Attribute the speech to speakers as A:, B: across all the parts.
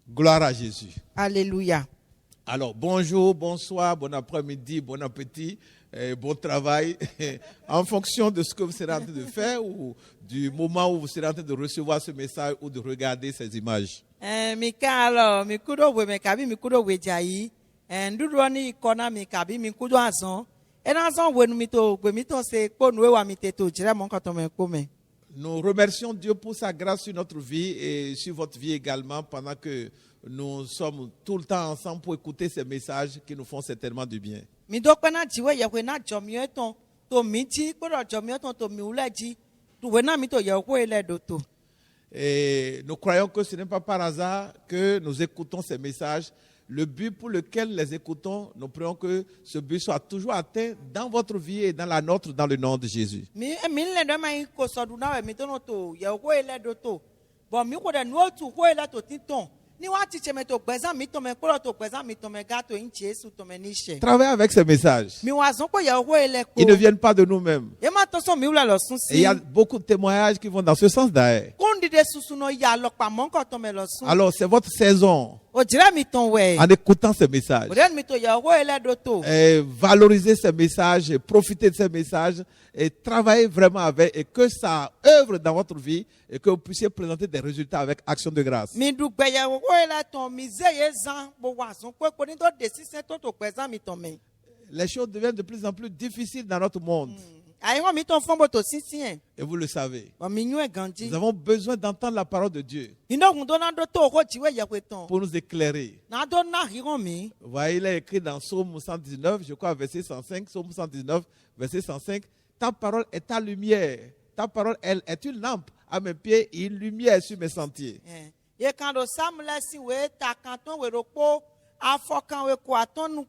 A: Gloire à Jésus.
B: Alléluia.
A: Alors, bonjour, bonsoir, bon après-midi, bon appétit, bon travail. En fonction de ce que vous serez en train de faire ou du moment où vous serez en train de recevoir ce message ou de regarder ces images.
B: Mikalo, mikudo we mekabi mikudo we jayi. Ndudu ni kona mikabi mikudo azon. Enazon we numito we mito se konwe wa miteto jira mon katome kome.
A: Nous remercions Dieu pour sa grâce sur notre vie et sur votre vie également pendant que nous sommes tout le temps ensemble pour écouter ces messages qui nous font certainement du bien.
B: Mi dokpena jiwe yewe na jomieton to miti kodo jomieton to miuleji. Tu we na mito yewe le doto.
A: Et nous croyons que ce n'est pas par hasard que nous écoutons ces messages. Le but pour lequel les écoutons, nous prions que ce but soit toujours atteint dans votre vie et dans la nôtre, dans le nom de Jésus.
B: Mi le do mai ko sodu na we mi tono to yewe le doto. Bon mi ko de no tu ko le to titon. Ni wa ti cheme to gbezan mi to me ko to gbezan mi to me gato in Jesu to me niche.
A: Travaillez avec ces messages.
B: Mi wa zon ko yewe le ko.
A: Ils ne viennent pas de nous-mêmes.
B: E ma to so mi ula lo sun
A: Et il y
B: si.
A: a beaucoup de témoignages qui vont dans ce sens d'ailleurs.
B: Kondi de susu no ya lo pa mon ko to me lo sun.
A: Alors, c'est votre saison
B: O jira mi ton we.
A: en écoutant ces messages.
B: O den mi to yewe le doto.
A: Et valoriser ces messages, et profiter de ces messages et travailler vraiment avec et que ça œuvre dans votre vie et que vous puissiez présenter des résultats avec action de grâce.
B: Mi du gbe yewe le ton mi ze ye zan bo wa zon ko ni do de si se to gbezan mi ton me.
A: Les choses deviennent de plus en plus difficiles dans notre monde
B: Ayi won mi ton fon bo to sinsin.
A: et vous le savez.
B: Bon mi nyu e ganji.
A: Nous avons besoin d'entendre la parole de Dieu
B: Ino gun do na do to ko jiwe yewe ton.
A: pour nous éclairer.
B: Na do na hiron mi.
A: Vous voyez, il est écrit dans Psaume 119, je crois, verset 105, Psaume 119, verset 105, ta parole est ta lumière, ta parole elle est une lampe à mes pieds et une lumière sur mes sentiers.
B: Ye kan do sam le si we ta kan ton we ro po afo kan we ko aton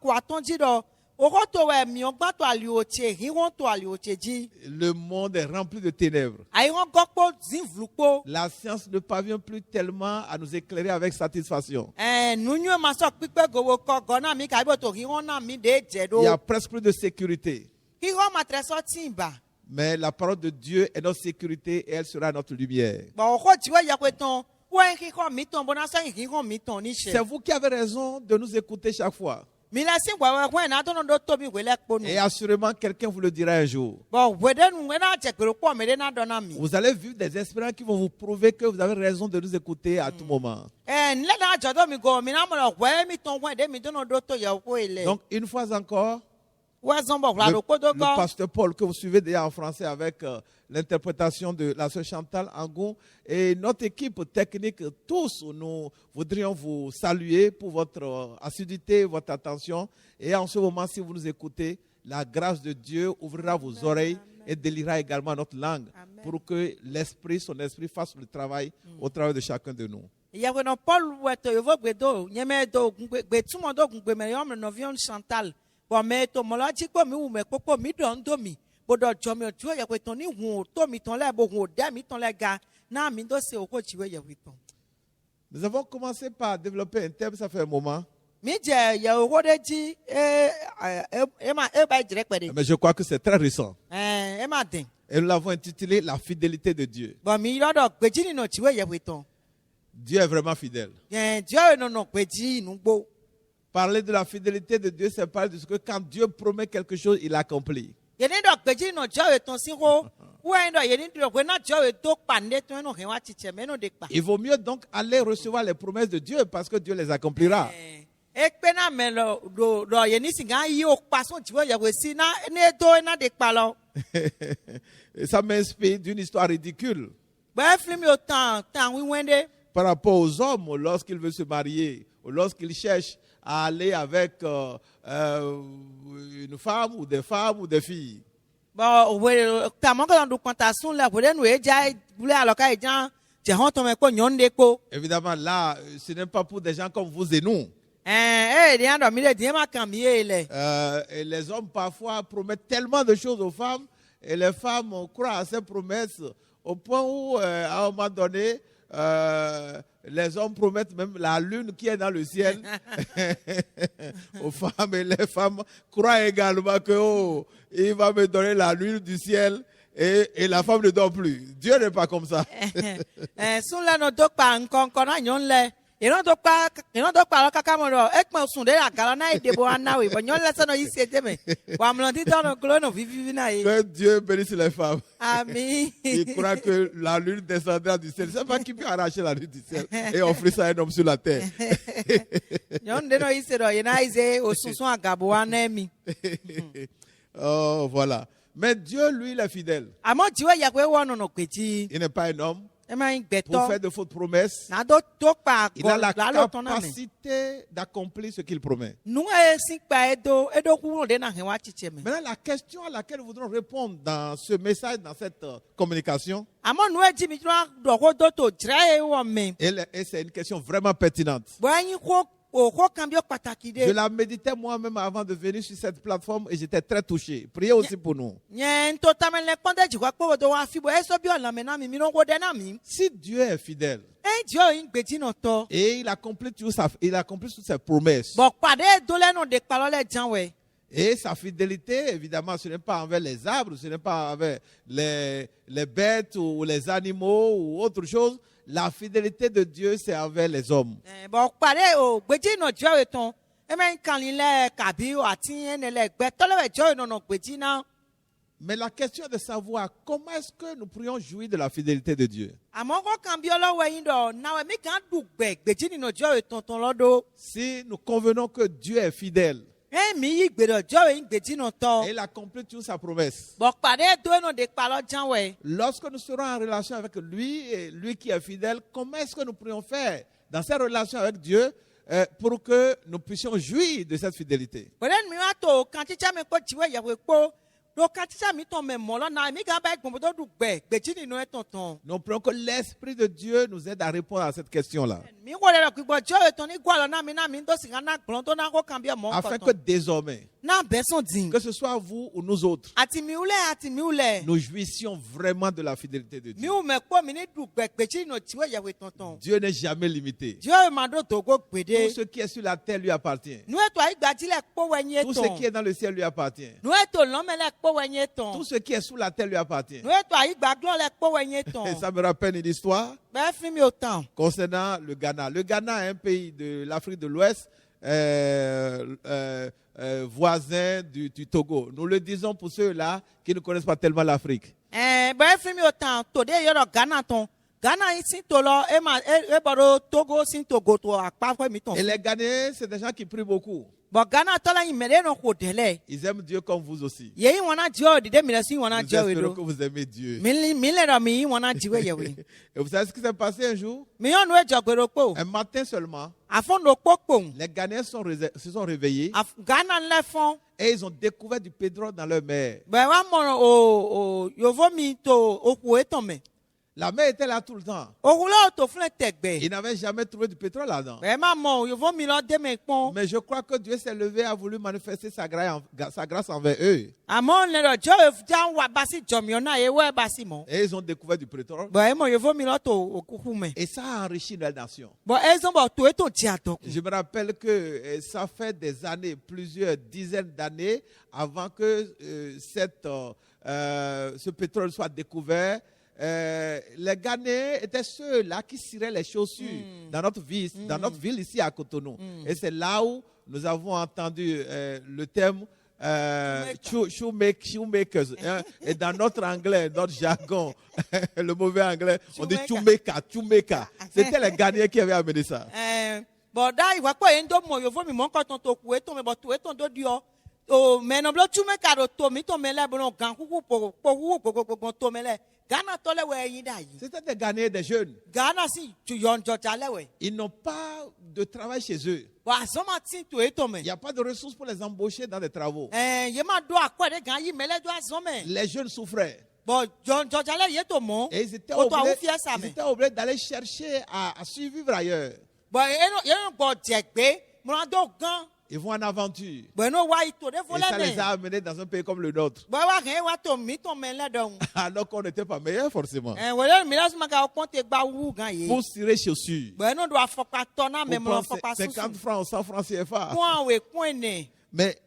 B: ko aton ji do o to we mi o gba to ali o che hiron to ali o che ji
A: Le monde est rempli de ténèbres.
B: ayi won go po zin vlupo
A: La science ne parvient plus tellement à nous éclairer avec satisfaction.
B: nu nyu ma so pipe gowo ko go na mi ka bo to hiron na mi de je do
A: Il y a presque plus de sécurité.
B: hiron ma tre so timba
A: Mais la parole de Dieu est notre sécurité et elle sera notre lumière.
B: bo ko ji we ya ko ton wen hiron mi ton bona sa hiron mi ton ni
A: C'est
B: she
A: vous qui avez raison de nous écouter chaque fois.
B: mi la si wa we na to no do to bi we le po nu
A: Et assurément, quelqu'un vous le dira un jour.
B: bo we de nu we na je gbero po me de na do na mi.
A: Vous allez vivre des expériences qui vont vous prouver que vous avez raison de nous écouter à tout moment.
B: Nle na jodo mi go mi na mo we mi ton we de mi do no do to ya ko ile.
A: Donc, une fois encore,
B: We zon bo la
A: le,
B: ro ko do
A: le
B: go.
A: pasteur Paul, que vous suivez déjà en français avec l'interprétation de la sœur Chantal Angou, et notre équipe technique, tous, nous voudrions vous saluer pour votre assiduité, votre attention. Et en ce moment, si vous nous écoutez, la grâce de Dieu ouvrira vos oreilles et délira également notre langue pour que l'esprit, son esprit, fasse le travail au travers de chacun de nous.
B: Ya we no Paul we to yo gbe do nyeme do gbe tumo do gbe me yo me no vion Chantal. Bo me to mo la ji po mi wu me popo mi do ndo mi. Bo do jo mi o tu ya we ton ni hu to mi ton le bo hu de mi ton le ga na mi do se o ko ji we ya we ton.
A: Nous avons commencé par développer un thème, ça fait un moment,
B: Mi je ya o de ji ma ba jire pe de.
A: mais je crois que c'est très récent.
B: E ma din.
A: Et nous l'avons intitulé La fidélité de Dieu.
B: Bo mi yo do gbe ji ni no ji we ya we ton.
A: Dieu est vraiment fidèle.
B: Dieu no gbe ji nu gbo.
A: Parler de la fidélité de Dieu, c'est parler de ce que quand Dieu promet quelque chose, il accomplit.
B: Yeni do gbeji no jawe ton si ho wen do yeni do we na jawe do pande to no he wa chiche me no de pa
A: Il vaut mieux donc aller recevoir les promesses de Dieu parce que Dieu les accomplira.
B: pe na me lo do yeni singa yi o pa so jiwo ya we si na ne do na de pa lo
A: Et ça m'inspire d'une histoire ridicule
B: ba film yo tan wi wende
A: par rapport aux hommes lorsqu'ils veulent se marier ou lorsqu'ils cherchent à aller avec une femme ou des filles.
B: bo we ta mo kan do contation la we nu e ja bule aloka e jan je hon to me ko nyonde ko
A: Évidemment, là, ce n'est pas pour des gens comme vous et nous.
B: de ando mi de die ma kan mi e le
A: Et les hommes parfois promettent tellement de choses aux femmes et les femmes croient à ces promesses au point où, à un moment donné, les hommes promettent même la lune qui est dans le ciel aux femmes et les femmes croient également que oh, il va me donner la lune du ciel et la femme ne dort plus. Dieu n'est pas comme ça.
B: sun le no do pa nkan kan na nyon le Eno do pa lo kaka mo do e pon sun de agala na ide bo anawe bo nyon lese no yise de me wa mlonti to no klo no vivi na e.
A: Que Dieu bénisse les femmes.
B: Amen.
A: Ils croient que la lune descendra du ciel. C'est pas qui peut arracher la lune du ciel et offrir ça à un homme sur la terre.
B: Nyon de no yise do ye na ise osunsun agabo anemi.
A: Oh, voilà. Mais Dieu, lui, il est fidèle.
B: Amo jiwe ya kwe wono no kweti.
A: Il n'est pas un homme
B: E ma
A: pour
B: gbeto.
A: faire de fausses promesses.
B: Na do to pa
A: Il a la
B: la lo ton na me.
A: capacité d'accomplir ce qu'il promet.
B: Nu e sin pa edo ku de na he wa chiche me.
A: Maintenant, la question à laquelle nous voudrons répondre dans ce message, dans cette communication,
B: Amo nu e ji mi tro do ko do to jira e wo me.
A: et c'est une question vraiment pertinente.
B: Bo yin ko cambio pataki
A: Je
B: de.
A: la méditais moi-même avant de venir sur cette plateforme et j'étais très touché. Priez aussi pour nous.
B: Nyen to tamele konde ji kwa po do wa fi bo e so bi ona me na mi no ko de na mi.
A: Si Dieu est fidèle
B: E ji o yin gbeji no to.
A: et il accomplit toutes ses promesses,
B: Bo pade do le no de palo le jan we.
A: et sa fidélité, évidemment, ce n'est pas envers les arbres, ce n'est pas envers les bêtes ou les animaux ou autre chose. La fidélité de Dieu, c'est envers les hommes.
B: Bo pade o gbeji no ji we ton. E men kan le kabi o ati en le gbe to le jo no no gbeji na.
A: Mais la question est de savoir comment est-ce que nous pourrions jouir de la fidélité de Dieu.
B: Amo ko cambio lo we yin do na we mi kan du gbeji ni no jo we ton lodo.
A: Si nous convenons que Dieu est fidèle
B: E mi yi gbe do jo we yin gbeji no to.
A: et il accomplit toute sa promesse,
B: Bo pade do no de palo jan we.
A: lorsque nous serons en relation avec lui et lui qui est fidèle, comment est-ce que nous pourrions faire dans cette relation avec Dieu pour que nous puissions jouir de cette fidélité?
B: Beren mi wa to kan chicha me ko jiwe ya we po. Do kan chicha mi ton me mo lo na mi ga ba gbon do du gbeji ni no e tonton.
A: Nous prions que l'Esprit de Dieu nous aide à répondre à cette question-là,
B: Mi wo le ku gbo jo we ton ni gwa lo na mi do si na gbon to na ko cambio mo
A: afin
B: ko
A: que
B: ton.
A: désormais,
B: Na be son din.
A: que ce soit vous ou nous autres,
B: Ati mi ule.
A: nous jouissions vraiment de la fidélité de
B: Mi
A: Dieu.
B: u me po mi ni du gbeji no jiwe ya we tonton.
A: Dieu n'est jamais limité.
B: Jo e ma do to go gbede.
A: Tout ce qui est sur la terre lui appartient.
B: Nu e to ai gbaji le po we yin
A: Tout ce
B: ton.
A: qui est dans le ciel lui appartient.
B: Nu e to lo me le po we yin ton.
A: Tout ce qui est sous la terre lui appartient.
B: Nu e to ai gbaglo le po we yin ton.
A: Et ça me rappelle une histoire
B: Be fi mi o tan.
A: concernant le Ghana. Le Ghana est un pays de l'Afrique de l'Ouest, voisin du Togo. Nous le disons pour ceux-là qui ne connaissent pas tellement l'Afrique.
B: Be fi mi o tan to de yo Ghana ton. Ghana yin sin to lo e boro Togo sin Togo to apa fo mi ton.
A: Et les Ghanéens, c'est des gens qui prient beaucoup.
B: Bo Ghana to la yin mele no ko dele.
A: Ils aiment Dieu comme vous aussi.
B: Ye yin wona ji o de mi le sin wona
A: Nous
B: ji o we
A: espérons que
B: do.
A: vous aimez Dieu.
B: Mi le do mi yin wona ji we ye we.
A: Et vous savez ce qui s'est passé un jour?
B: Mi yo nu e jogbero po.
A: Un matin seulement,
B: Afon do popo.
A: les Ghanéens se sont réveillés
B: Ghana le fon.
A: et ils ont découvert du pétrole dans leur mer.
B: Be wa mo o yovo mi to oku e ton me.
A: La mer était là tout le temps.
B: Oku lo to fun tegbe.
A: Ils n'avaient jamais trouvé du pétrole là-dedans.
B: Be ma mo yovo mi lo de me pon.
A: Mais je crois que Dieu s'est levé et a voulu manifester sa grâce envers eux.
B: Amon le do jo e jan wa basi jomi ona e we basi mo.
A: Et ils ont découvert du pétrole.
B: Bo e mo yovo mi lo to okuku me.
A: Et ça a enrichi la nation.
B: Bon, elles ont to et to ji adoku.
A: Je me rappelle que ça fait des années, plusieurs dizaines d'années, avant que ce pétrole soit découvert. Les Ghanéens étaient ceux-là qui ciraient les chaussures dans notre ville ici à Cotonou. Et c'est là où nous avons entendu le terme shoemakers. Hein. Et dans notre anglais, notre jargon, le mauvais anglais, on dit shoemaker. C'était les Ghanéens qui avaient amené ça.
B: Bon, da iwa ko endo mo yovo mi mo ko ton to ku e ton me bo to e ton do dio. O me no blo chume ka do to mi to me le bon gan kuku po to me le. Ghana to le we yin da yi.
A: C'était des Ghanéens, des jeunes.
B: Ghana si tu yon joja le we.
A: Ils n'ont pas de travail chez eux.
B: Bo azoma tin to e ton me.
A: Il n'y a pas de ressources pour les embaucher dans des travaux.
B: Ye ma do akwa de gan yi me le do azome.
A: Les jeunes souffraient.
B: Bon, joja le ye to mo.
A: Et ils étaient
B: O to awu fie sa me.
A: obligés d'aller chercher à survivre ailleurs.
B: Bon, ye no bo jegbe, mo do gan.
A: Ils vont en aventure.
B: Bueno wa ito de
A: Et
B: volé
A: ça les
B: me.
A: a amenés dans un pays comme le nôtre.
B: Bo wa gen wa to mi to me le don.
A: Alors qu'on n'était pas meilleurs forcément.
B: Wele mi lasu maka oponte gba wu gan ye.
A: Pour cirer chaussures.
B: Bueno do afopa to na me
A: Pour
B: mo
A: prendre
B: afopa
A: 50
B: susu.
A: francs ou 100 francs CFA.
B: Point we point ne.
A: Mais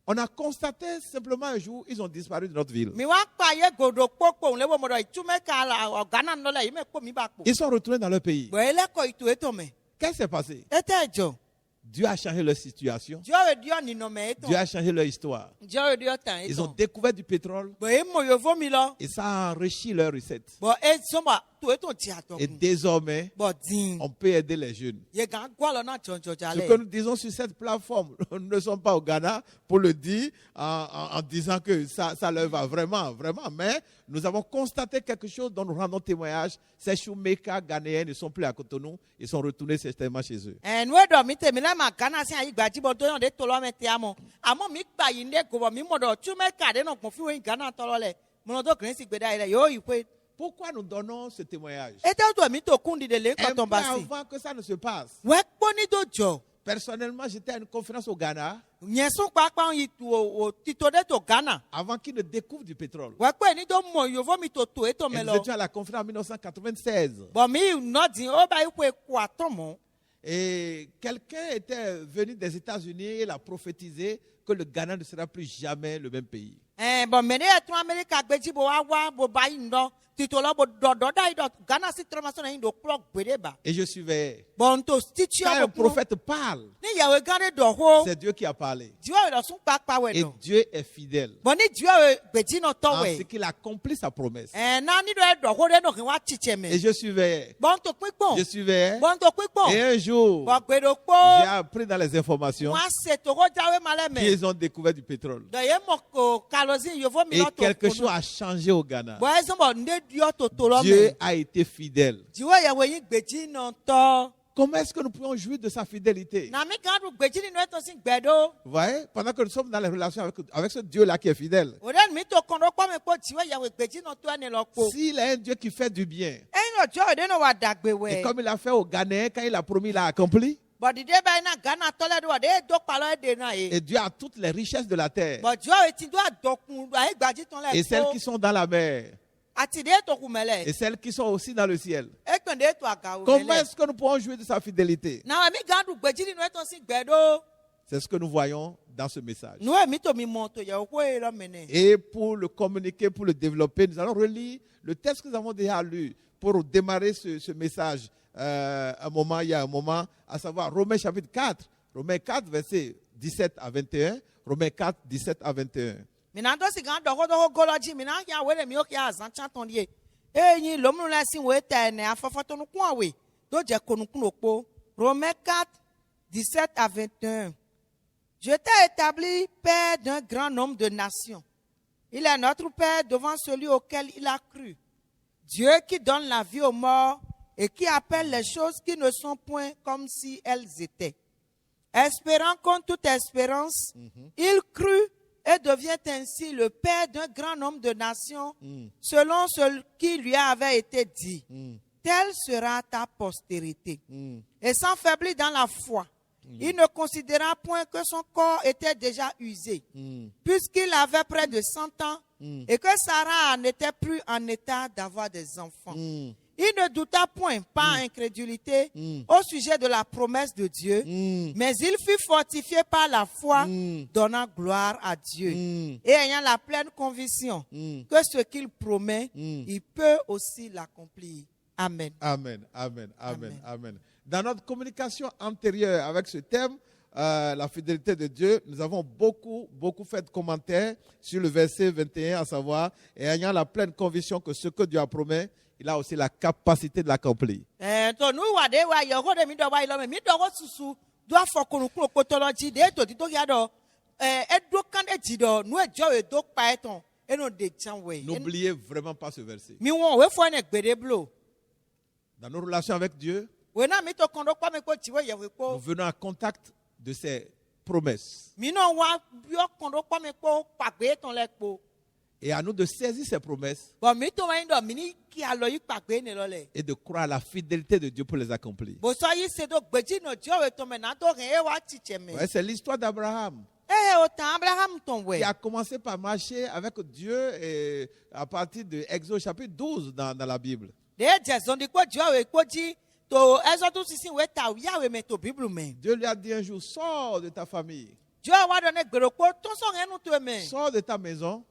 A: on a constaté simplement un jour, ils ont disparu de notre ville.
B: Mi wa pa ye godo popo le wo mo do itume ka la Ghana no le me ko mi ba po.
A: Ils sont retournés dans leur pays.
B: Bo ele ko itu eto me.
A: Qu'est-ce qui s'est passé?
B: Ete jo.
A: Dieu a changé leur situation.
B: Dieu veut dire ni no me eton.
A: Dieu a changé leur histoire.
B: Dieu veut dire tan
A: Ils ont
B: eton.
A: découvert du pétrole
B: Bo e mo yo vomi lo.
A: et ça a enrichi leur recette.
B: Bo e somba to eton ti ato.
A: Et désormais,
B: Bo din.
A: on peut aider les jeunes.
B: Ye gan gwa lo na jonjo
A: Ce
B: jale.
A: que nous disons sur cette plateforme, nous ne sommes pas au Ghana pour le dire en disant que ça leur va vraiment, vraiment. Mais nous avons constaté quelque chose dont nous rendons témoignage. Ces shoemakers ghanéens ne sont plus à Cotonou. Ils sont retournés certainement chez eux.
B: En we do mi te mi la ma Ghana si ayi gba ti bo to yon de to lo me te amo. Amo mi gba yi nde go bo mi mo do tu me ka de no kon fi we Ghana to lo le. Mo no do kren si gbe da ile yo yi pe.
A: Pourquoi nous donnons ce témoignage?
B: Ete o to mi to kundi de le
A: Un
B: ko ton
A: peu
B: basi.
A: avant que ça ne se passe.
B: We po ni do jo.
A: Personnellement, j'étais à une conférence au Ghana
B: Nyen sun papa yi tu o ti to de to Ghana.
A: avant qu'ils ne découvrent du pétrole.
B: We pe ni do mo yo vo mi to to e to
A: Et
B: me
A: nous
B: lo.
A: étions à la conférence en 1996.
B: Bo mi no din o ba yi pe ku aton mo.
A: Et quelqu'un était venu des États-Unis et il a prophétisé que le Ghana ne sera plus jamais le même pays.
B: Bon mene e tun America gbeji bo wa bo ba yi ndo. Ti to lo bo do da yi do Ghana si transformation yi do plug gbede ba.
A: Et je suivais.
B: Bon to stitch
A: Quand un
B: up.
A: prophète parle,
B: Ni yawe gane do ho.
A: c'est Dieu qui a parlé.
B: Dieu do sun papa we
A: Et
B: do.
A: Dieu est fidèle
B: Bon ni Dieu gbeji no to
A: en ce
B: we.
A: qu'il accomplit sa promesse.
B: Na ni do e do ho de no kin wa chiche
A: Et
B: me.
A: je suivais.
B: Bon to pipon.
A: Je suivais.
B: Bon to pipon.
A: Et un jour,
B: Bon gbedo po.
A: j'ai appris dans les informations
B: Wa se to ho jawe male me.
A: qu'ils ont découvert du pétrole.
B: Do ye mo ko kalozi yo vo mi
A: Et
B: lo to.
A: quelque chose a changé au Ghana.
B: Bon e so bo nde Dieu to lo
A: Dieu
B: me.
A: a été fidèle.
B: Dieu yawe yin gbeji no to.
A: Comment est-ce que nous pouvons jouir de sa fidélité?
B: Na mi kan du gbeji ni no to sin gbedo.
A: Vous voyez, pendant que nous sommes dans les relations avec ce Dieu-là qui est fidèle.
B: O den mi to kondo pa me po Dieu yawe gbeji no to ene lo po.
A: S'il est un Dieu qui fait du bien,
B: E no Dieu de no wa dagbe we.
A: et comme il a fait au Ghanéen, quand il a promis, il a accompli.
B: But the day by na Ghana tole do de do palo de na e.
A: Et Dieu a toutes les richesses de la terre.
B: But Dieu eti do adokun ai gbaji ton le.
A: Et celles qui sont dans la mer.
B: Ati de to kumele.
A: Et celles qui sont aussi dans le ciel.
B: E kan de to aga o.
A: Comment est-ce que nous pouvons jouir de sa fidélité?
B: Na mi gandu gbeji ni no to sin gbedo.
A: C'est ce que nous voyons dans ce message.
B: No e mi to mi mo to ye ko e lo mene.
A: Et pour le communiquer, pour le développer, nous allons relire le texte que nous avons déjà lu pour démarrer ce message. Il y a un moment, à savoir Romains chapitre 4, Romains 4, versets 17 à 21, Romains 4, 17 à 21.
B: Mina do si gan do ho goloji mina ya we le mi o ki azan chan ton die. E yin lo mu la sin we ta ne afofo to nu kun awe. Do je konu kun opo. Romains 4 17 à 21. Je t'ai établi père d'un grand nombre de nations. Il est notre père devant celui auquel il a cru. Dieu qui donne la vie aux morts et qui appelle les choses qui ne sont point comme si elles étaient. Espérant contre toute espérance, il crut et devient ainsi le père d'un grand nombre de nations, selon ce qui lui avait été dit. Telle sera ta postérité. Et s'enfaiblit dans la foi. Il ne considéra point que son corps était déjà usé, puisqu'il avait près de 100 ans, et que Sarah n'était plus en état d'avoir des enfants. Il ne douta point, par incrédulité, au sujet de la promesse de Dieu, mais il fut fortifié par la foi, donnant gloire à Dieu, et ayant la pleine conviction que ce qu'il promet, il peut aussi l'accomplir. Amen.
A: Amen, amen, amen, amen. Dans notre communication antérieure avec ce thème, la fidélité de Dieu, nous avons beaucoup fait de commentaires sur le verset 21, à savoir, et ayant la pleine conviction que ce que Dieu a promis, il a aussi la capacité de l'accomplir. N'oubliez vraiment pas ce verset. Dans nos relations avec Dieu, nous venons en contact de ses promesses. Et à nous de saisir ces promesses et de croire à la fidélité de Dieu pour les accomplir. Ouais, c'est l'histoire d'Abraham qui a commencé par marcher avec Dieu et à partir de Exode chapitre 12 dans la Bible. Dieu lui a dit un jour, sors de ta famille, sors de ta maison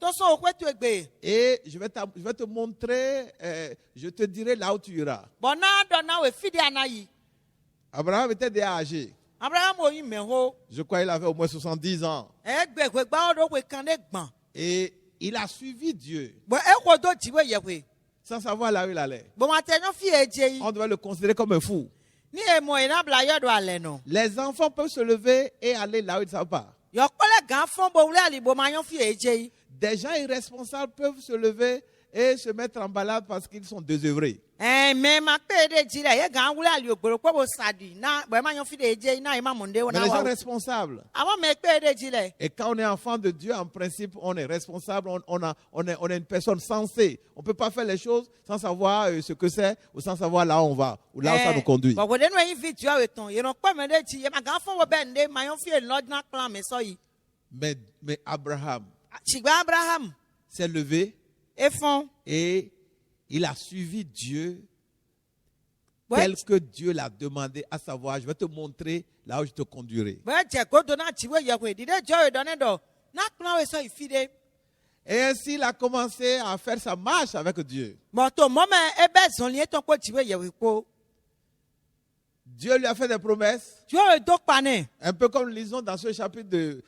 A: et je vais te montrer, je te dirai là où tu iras. Abraham était déjà âgé.
B: Abraham oyi meho.
A: Je crois qu'il avait au moins 70 ans.
B: Egbe kwe gba odo kwe kande gban.
A: Et il a suivi Dieu
B: Bo eko do jiwe yewe.
A: sans savoir là où il allait.
B: Bo ma tenyo fi eje yi.
A: On devait le considérer comme un fou.
B: Ni emo ina bla yodo ale no.
A: Les enfants peuvent se lever et aller là où ils ne savent pas.
B: Yo kole gan fon bo wule ali bo ma yon fi eje yi.
A: Des gens irresponsables peuvent se lever et se mettre en balade parce qu'ils sont désœuvrés.
B: Mais ma pe de jire ye gan wule ali ogboro ko bo sadi na bo ma yon fi de eje yi na ima monde
A: Mais
B: wona
A: les gens
B: wa.
A: responsables.
B: Awon me pe de jire.
A: Et quand on est enfant de Dieu, en principe, on est responsable, on est une personne sensée. On ne peut pas faire les choses sans savoir ce que c'est ou sans savoir là où on va ou là où ça nous conduit.
B: Bo ko de no yin video eton ye no pe me de ji ye ma gan fon wo be nde ma yon fi lord na plan me so yi.
A: Mais Abraham
B: Chigba Abraham
A: s'est levé
B: e fon
A: et il a suivi Dieu
B: Ouais.
A: tel que Dieu l'a demandé, à savoir, je vais te montrer là où je te conduirai.
B: bo je go do na jiwe ye kwe dide jo e do ne do na plan we so ifi de.
A: Et ainsi, il a commencé à faire sa marche avec Dieu.
B: Mo to mo me ebe zon li eton ko jiwe ye we ko.
A: Dieu lui a fait des promesses,
B: Jo e do pane.
A: un peu comme nous lisons dans ce chapitre de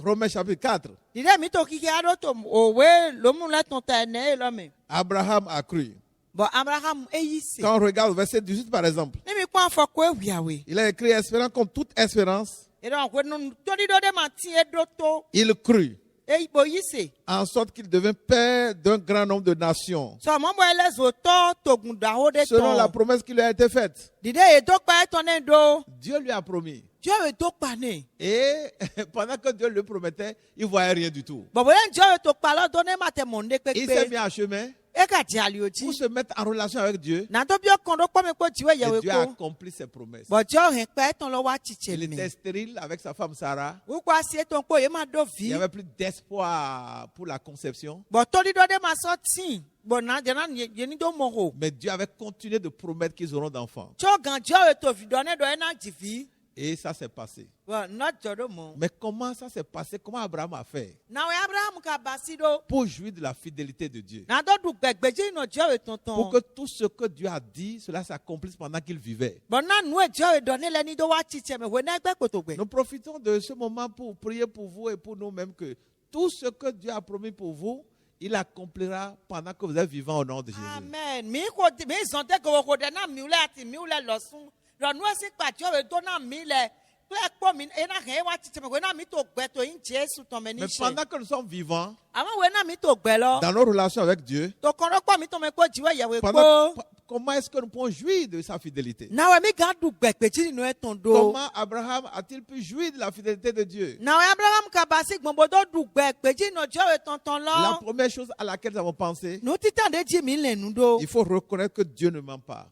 A: Romains chapitre 4.
B: Dide mi to kiki ado to o we lo mu la ton ta ne lo me.
A: Abraham a cru.
B: Bo Abraham e yi se.
A: Quand on regarde au verset 18 par exemple,
B: Ni mi kwa fo ko e wi awe.
A: il a écrit espérant comme toute espérance,
B: E don ko no to di do de ma ti e do to.
A: il crut,
B: E bo yi se.
A: en sorte qu'il devint père d'un grand nombre de nations,
B: So mo mo ele zo to gun da ho de
A: selon la
B: to.
A: promesse qui lui a été faite.
B: Dide e do pa e ton ne do.
A: Dieu lui a promis.
B: Jo e do pane.
A: Et pendant que Dieu le promettait, il ne voyait rien du tout.
B: Bo bo en jo e to pa lo do ne ma te monde pe
A: Il s'est
B: pe.
A: mis en chemin
B: E ka di ali oji.
A: pour se mettre en relation avec Dieu.
B: Na do bi o kondo po me ko jiwe ye
A: Et
B: we
A: Dieu a
B: ko.
A: accompli ses promesses.
B: Bo jo he pe ton lo wa chiche
A: Il
B: mi.
A: était stérile avec sa femme Sarah.
B: Ou kwa si ton ko ye ma do
A: Il n'y
B: vi.
A: avait plus d'espoir pour la conception.
B: Bo to di do de ma so tin. Bo na de na ye ni do mo ho.
A: Mais Dieu avait continué de promettre qu'ils auront d'enfants.
B: Cho gan jo e to vi do ne do e na ji vi.
A: Et ça s'est passé.
B: Bo not jo do mo.
A: Mais comment ça s'est passé? Comment Abraham a fait
B: Na we Abraham ka basi do.
A: pour jouir de la fidélité de Dieu?
B: Na do du gbegbeji no jo e
A: Pour
B: tonton.
A: que tout ce que Dieu a dit, cela s'accomplisse pendant qu'il vivait.
B: Bo na nu e jo e do ne le ni do wa chiche me we na gbe kotogbe.
A: Nous profitons de ce moment pour prier pour vous et pour nous-mêmes que tout ce que Dieu a promis pour vous, il accomplira pendant que vous êtes vivant au nom de Jésus.
B: Amen. Mi ko mi zonte ko de na mi ule ati mi ule losun. Lo nu e si pa jo e do na mi le. Kle po mi e na he wa chiche me we na mi to gbe to yin Jesu to me ni
A: Mais
B: se.
A: pendant que nous sommes vivants,
B: Ama we na mi to gbe lo.
A: dans nos relations avec Dieu,
B: To kono po mi to me ko jiwe ye we
A: pendant-
B: ko.
A: comment est-ce que nous pouvons jouir de sa fidélité?
B: Na we mi ga du gbegbeji ni e ton do.
A: Comment Abraham a-t-il pu jouir de la fidélité de Dieu?
B: Na we Abraham ka basi gbonbo do du gbegbeji no jo e tonton
A: La
B: lo.
A: première chose à laquelle nous avons pensé,
B: Nu titan de ji mi le nu do.
A: il faut reconnaître que Dieu ne ment pas.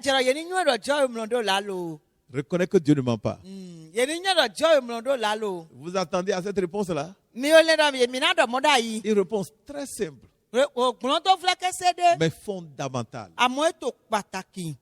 B: Jero ye ni nyu do jo e mlondo la lo.
A: Reconnaître que Dieu ne ment pas.
B: Ye ni nyu do jo e mlondo la lo.
A: Vous attendez à cette réponse-là?
B: Mi o le do mi na do moda yi.
A: Une réponse très simple,
B: O gbon to fleke sede.
A: mais fondamentale.
B: Amo e to pataki.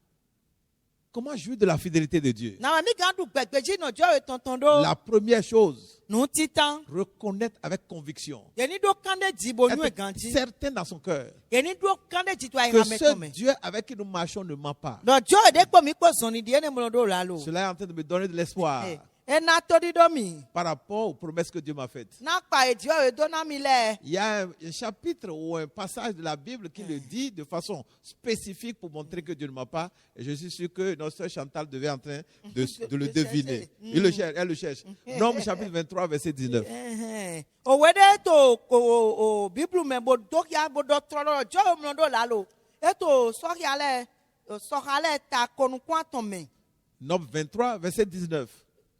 A: Comment jouir de la fidélité de Dieu?
B: Na we mi ga du gbegbeji no jo e tonton do.
A: La première chose,
B: Nu titan.
A: reconnaître avec conviction,
B: Ye ni do kande ji bo nu e
A: être
B: ganji.
A: certain dans son cœur
B: Ye ni do kande ji to ai
A: que
B: ha me
A: ce
B: to me.
A: Dieu avec qui nous marchons ne ment pas.
B: Do jo e de po mi ko zoni di ene mlondo la lo.
A: Cela est en train de me donner de l'espoir
B: E na to di do mi.
A: par rapport aux promesses que Dieu m'a faites.
B: Na pa e ji o e do na mi le.
A: Il y a un chapitre ou un passage de la Bible qui le dit de façon spécifique pour montrer que Dieu ne ment pas. Et je suis sûr que notre sœur Chantal devait en train de le deviner. Elle le cherche. Nombre chapitre 23, verset 19.
B: O we de to o biblu me bo do ya bo do tro do jo o mlondo la lo. E to so ya le ta konu kwa ton me.
A: Nombre 23, verset 19.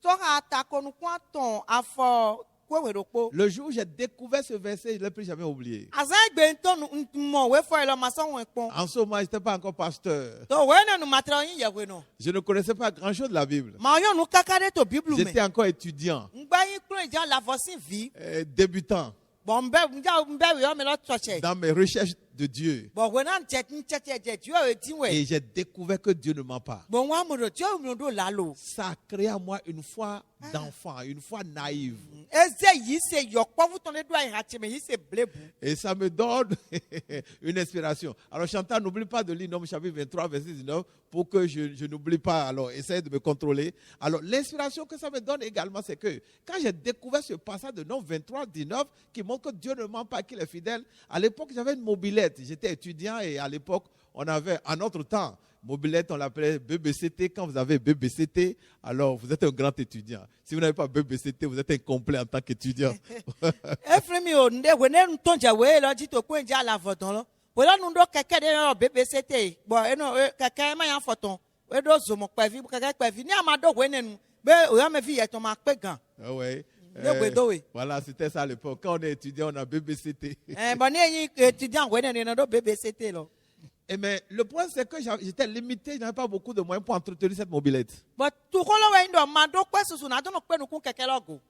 B: So ha ta konu kwa ton afo ko we do po.
A: Le jour où j'ai découvert ce verset, je ne l'ai plus jamais oublié.
B: Asa gbe nton mo we fo lo ma so won pon.
A: En ce moment, je n'étais pas encore pasteur.
B: To we na nu matra yin ye we no.
A: Je ne connaissais pas grand-chose de la Bible.
B: Ma yo nu kakade to biblu me.
A: J'étais encore étudiant,
B: Ngba yin kuro ija la vosin vi.
A: débutant
B: Bon mbe we o me lo choche.
A: dans mes recherches de Dieu.
B: Bon, when I'm chatting, tu as dit,
A: Et j'ai découvert que Dieu ne ment pas.
B: bon, moi, mon Dieu, mon Dieu, lalo.
A: Ça a créé à moi une foi d'enfant, une foi naïve.
B: Eze yi se yok pa vous tournez doigt irati mais yi se blébou.
A: Et ça me donne une inspiration. Alors Chantal, n'oublie pas de lire Nombre chapitre 23, verset 19, pour que je n'oublie pas. Alors essaye de me contrôler. Alors l'inspiration que ça me donne également, c'est que quand j'ai découvert ce passage de Nombre 23, 19, qui montre que Dieu ne ment pas, qu'il est fidèle, à l'époque j'avais une mobilette. J'étais étudiant et à l'époque, on avait, en notre temps, mobilette, on l'appelait BBCT. Quand vous avez BBCT, alors vous êtes un grand étudiant. Si vous n'avez pas BBCT, vous êtes incomplet en tant qu'étudiant.
B: Efremi o nde wene ntonja we lo ji to ko nja la foton lo. We lo nu do keke de lo BBCT. Bo eno keke ma yan foton. We do zo mo pevi keke pevi ni amado wene nu. Be o ya me fi yeton ma pe gan.
A: Ah ouais.
B: Voilà,
A: c'était ça à l'époque. Quand on est étudiant, on a BBCT.
B: Bon ni yin étudiant wene ni do BBCT lo.
A: Et mais le point, c'est que j'étais limité, je n'avais pas beaucoup de moyens pour entretenir cette mobilette.
B: But tu ko lo we ndo ma do pe susu na do no pe nu kun keke lo go.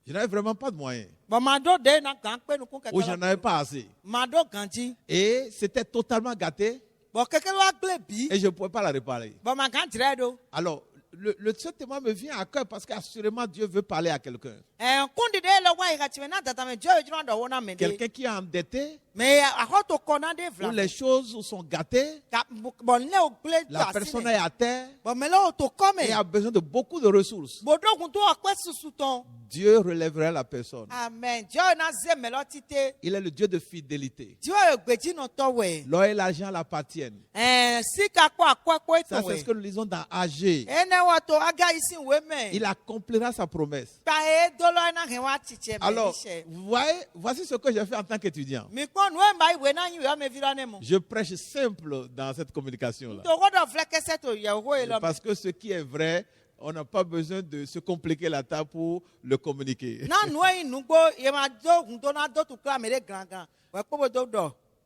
A: Je n'avais vraiment pas de moyens.
B: Bon ma do de na gan pe nu kun keke
A: Ou
B: lo.
A: j'en avais pas assez.
B: Ma do ganji.
A: Et c'était totalement gâté.
B: Bon keke lo agle bi.
A: Et je ne pouvais pas la réparer.
B: Bon ma gan dire do.
A: Alors, ce témoin me vient à cœur parce qu'assurément Dieu veut parler à quelqu'un.
B: Kundi de lo wa irati me na data me Dieu jiro ndo wona me de.
A: Quelqu'un qui est endetté,
B: Mais à quoi tu connais des
A: où
B: vrais?
A: les choses sont gâtées,
B: Bon, là, au blé,
A: la personne est à terre
B: bon, mais là, tu comme.
A: et a besoin de beaucoup de ressources.
B: Bon, donc, tu as quoi sous ton?
A: Dieu relèverait la personne.
B: Amen. Dieu n'a jamais l'autorité.
A: Il est le Dieu de fidélité.
B: Dieu est le béni dans ton way.
A: L'or et l'argent l'appartiennent.
B: Si qu'à quoi
A: Ça, c'est ce que nous lisons dans AG. Il accomplira sa promesse. Alors, vous voyez, voici ce que j'ai fait en tant qu'étudiant. Je prêche simple dans cette communication-là. Parce que ce qui est vrai, on n'a pas besoin de se compliquer la table pour le communiquer.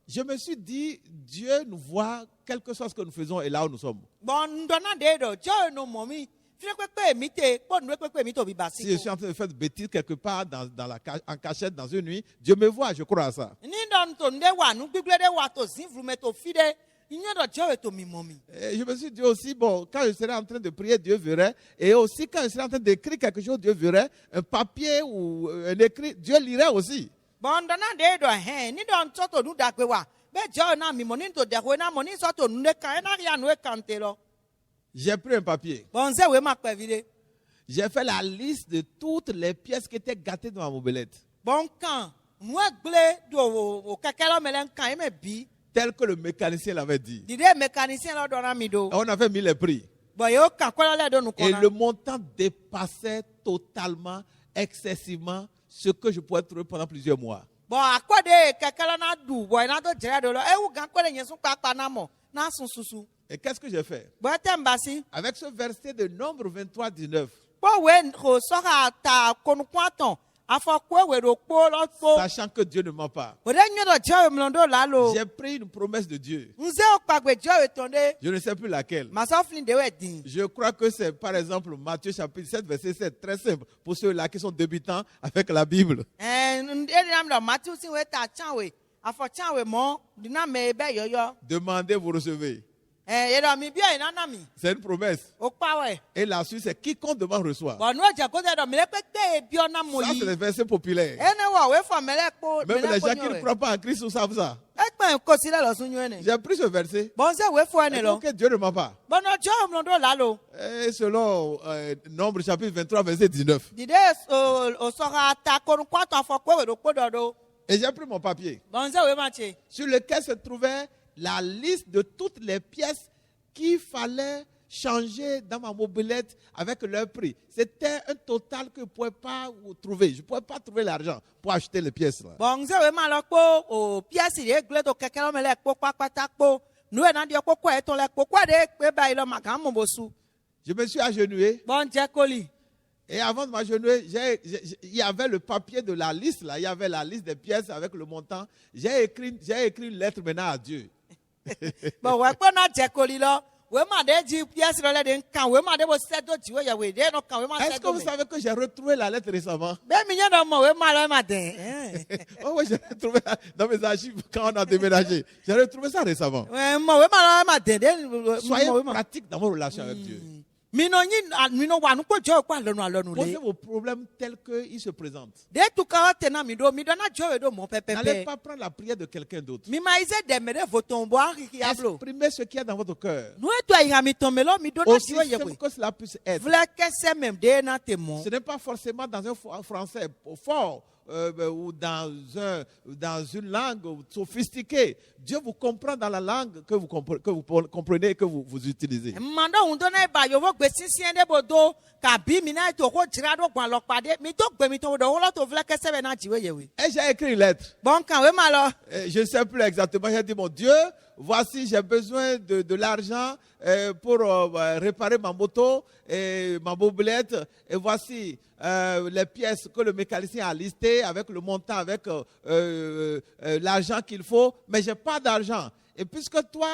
A: Je me suis dit, Dieu nous voit, quel que soit ce que nous faisons et là où nous sommes. Si je suis en train de faire des bêtises quelque part en cachette dans une nuit, Dieu me voit, je crois à ça. Et je me suis dit aussi, bon, quand je serai en train de prier, Dieu verrait. Et aussi, quand je serai en train d'écrire quelque chose, Dieu verrait. Un papier ou un écrit, Dieu lirait aussi. J'ai pris un papier. J'ai fait la liste de toutes les pièces qui étaient gâtées dans ma mobilette. Tel que le mécanicien l'avait dit. On avait mis les prix. Et le montant dépassait totalement, excessivement, ce que je pouvais trouver pendant plusieurs mois. Et qu'est-ce que j'ai fait? Avec ce verset de Nombre 23, 19. Sachant que Dieu ne ment pas. J'ai pris une promesse de Dieu. Je ne sais plus laquelle. Je crois que c'est par exemple Matthieu chapitre 7 verset 7. Très simple pour ceux-là qui sont débutants avec la Bible. Demandez, vous recevez. C'est une promesse. Et la suite, c'est quiconque demande reçoit. Ça, c'est les versets populaires. Même les gens qui ne croient pas en Christ savent ça. J'ai pris ce verset. Et que Dieu ne ment pas. Et selon Nombre chapitre 23, verset 19. Et j'ai pris mon papier sur lequel se trouvait la liste de toutes les pièces qu'il fallait changer dans ma mobilette avec leur prix. C'était un total que je ne pouvais pas trouver. Je ne pouvais pas trouver l'argent pour acheter les pièces. Là. Je me suis agenouillé. Et avant de m'agenouiller, il y avait le papier de la liste. Là. Il y avait la liste des pièces avec le montant. J'ai écrit une lettre maintenant à Dieu.
B: we ma de ji pièce le de kan we ma de bo se do ji we ya we de no kan we ma se
A: Est-ce que
B: do
A: vous
B: me
A: savez que j'ai retrouvé la lettre récemment?
B: be mi nya do mo we ma lo ma de
A: Oh oui, j'ai retrouvé dans mes archives quand on a déménagé. J'ai retrouvé ça récemment.
B: mo we ma lo ma de
A: Soyez
B: mo we ma
A: pratique dans vos relations avec Dieu.
B: mi no wa nu ko jo kwa lonu
A: Posez
B: le
A: vos problèmes tels qu'ils se présentent.
B: de tu ka te na mi do na jo we do mo pepe
A: N'allez pas prendre la prière de quelqu'un d'autre.
B: mi ma ize de me de voton bo ari ki ablo
A: Exprimez ce qu'il y a dans votre cœur.
B: nu e to ya mi ton me lo mi do na
A: Aussi
B: ji we ye
A: simple que cela puisse être.
B: vle ke se même de na te mo
A: Ce n'est pas forcément dans un français fort ou dans une langue sophistiquée. Dieu vous comprend dans la langue que vous comprenez et que vous utilisez.
B: mando un do na ba yo vo gbe sisien de bodo ka bi mi na to ko jira do gban lo pade mi to gbe mi to do wo lo to vle ke se be na ji we ye we
A: Et j'ai écrit une lettre.
B: bon kan we ma lo
A: Je ne sais plus exactement. J'ai dit, mon Dieu, voici, j'ai besoin de l'argent pour réparer ma moto et ma mobilette. Et voici les pièces que le mécanicien a listées avec le montant, avec l'argent qu'il faut. Mais je n'ai pas d'argent. Et puisque toi,